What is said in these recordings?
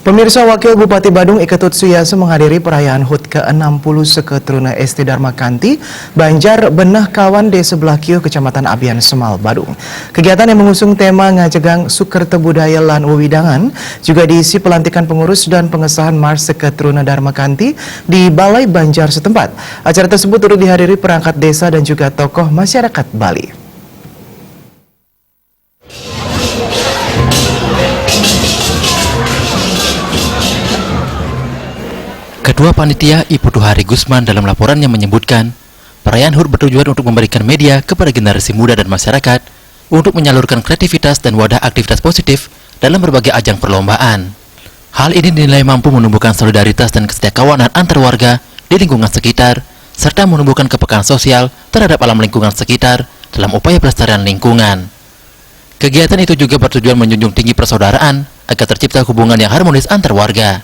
Pemirsa, Wakil Bupati Badung Iketut Suyaso menghadiri perayaan HUT ke-60 Seketruna SD Dharma Kanti, Banjar Benah Kawan Desa Belakio, Kecamatan Abian Semal, Badung. Kegiatan yang mengusung tema ngajegang Sukerta Budaya lan Wewidangan juga diisi pelantikan pengurus dan pengesahan Mars Seketruna Dharma Kanti di Balai Banjar setempat. Acara tersebut turut dihadiri perangkat desa dan juga tokoh masyarakat Bali. Ketua Panitia Iputu Hari Gusman dalam laporannya menyebutkan, perayaan HUT bertujuan untuk memberikan media kepada generasi muda dan masyarakat untuk menyalurkan kreativitas dan wadah aktivitas positif dalam berbagai ajang perlombaan. Hal ini dinilai mampu menumbuhkan solidaritas dan kesetiakawanan antar warga di lingkungan sekitar, serta menumbuhkan kepekaan sosial terhadap alam lingkungan sekitar dalam upaya pelestarian lingkungan. Kegiatan itu juga bertujuan menjunjung tinggi persaudaraan agar tercipta hubungan yang harmonis antar warga.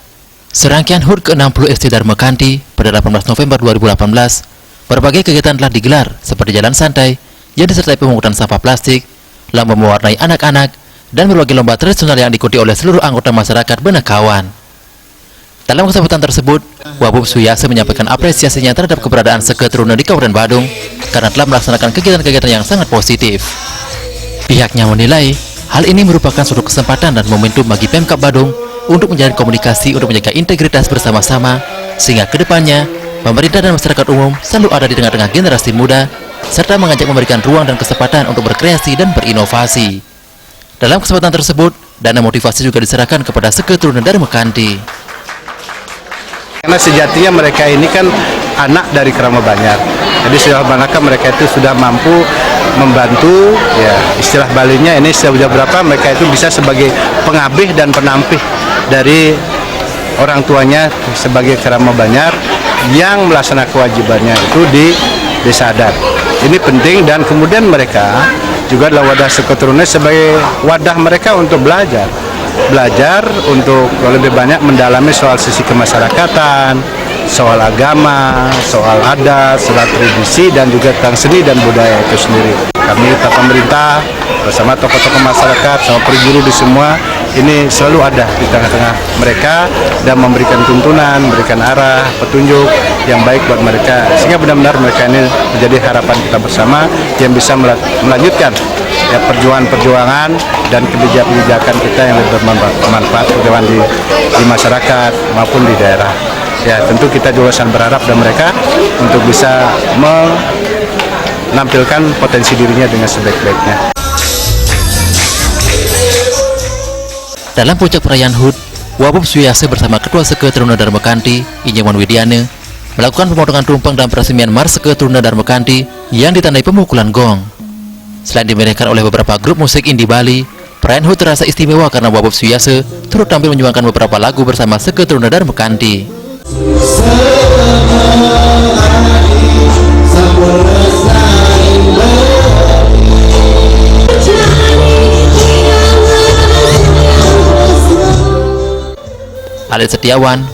Serangkaian HUT ke-60 SD Dharma Kanti pada 18 November 2018, berbagai kegiatan telah digelar seperti jalan santai yang disertai pemungutan sampah plastik, lomba mewarnai anak-anak, dan berbagai lomba tradisional yang diikuti oleh seluruh anggota masyarakat Benah Kawan. Dalam kesempatan tersebut, Wabub Suyaso menyampaikan apresiasinya terhadap keberadaan Seketruna di Kabupaten Badung karena telah melaksanakan kegiatan-kegiatan yang sangat positif. Pihaknya menilai hal ini merupakan suatu kesempatan dan momentum bagi Pemkab Badung untuk menjalin komunikasi untuk menjaga integritas bersama-sama, sehingga kedepannya pemerintah dan masyarakat umum selalu ada di tengah-tengah generasi muda, serta mengajak memberikan ruang dan kesempatan untuk berkreasi dan berinovasi. Dalam kesempatan tersebut, dana motivasi juga diserahkan kepada Seketruna Dharma Kanti. Karena sejatinya mereka ini kan anak dari Kerama Banjar, jadi sudah manakah mereka itu sudah mampu membantu, ya istilah Balinya ini sudah berapa mereka itu bisa sebagai pengabih dan penampih dari orang tuanya sebagai Kerama Banjar yang melaksanakan kewajibannya itu di desa adat. Ini penting, dan kemudian mereka juga adalah wadah Seketruna sebagai wadah mereka untuk belajar untuk lebih banyak mendalami soal sisi kemasyarakatan, soal agama, soal adat, soal tradisi, dan juga tentang seni dan budaya itu sendiri. Kami pemerintah bersama tokoh-tokoh masyarakat, sama perguru di semua ini selalu ada di tengah-tengah mereka dan memberikan tuntunan, memberikan arah, petunjuk yang baik buat mereka, sehingga benar-benar mereka ini menjadi harapan kita bersama yang bisa melanjutkan ya perjuangan dan kebijakan kita yang lebih bermanfaat di masyarakat maupun di daerah. Ya, tentu kita juga sangat berharap dan mereka untuk bisa menampilkan potensi dirinya dengan sebaik-baiknya. Dalam puncak perayaan HUT, Wabub Suyaso bersama Ketua Seketruna Dharma Kanti, Injewan Widiane, melakukan pemotongan tumpeng dalam peresmian Mars Seketruna Dharma Kanti yang ditandai pemukulan gong. Selain dimeriahkan oleh beberapa grup musik indie Bali, perayaan HUT terasa istimewa karena Wabub Suyaso turut tampil menyumbangkan beberapa lagu bersama Seketruna Dharma Kanti. Alit Setiawan,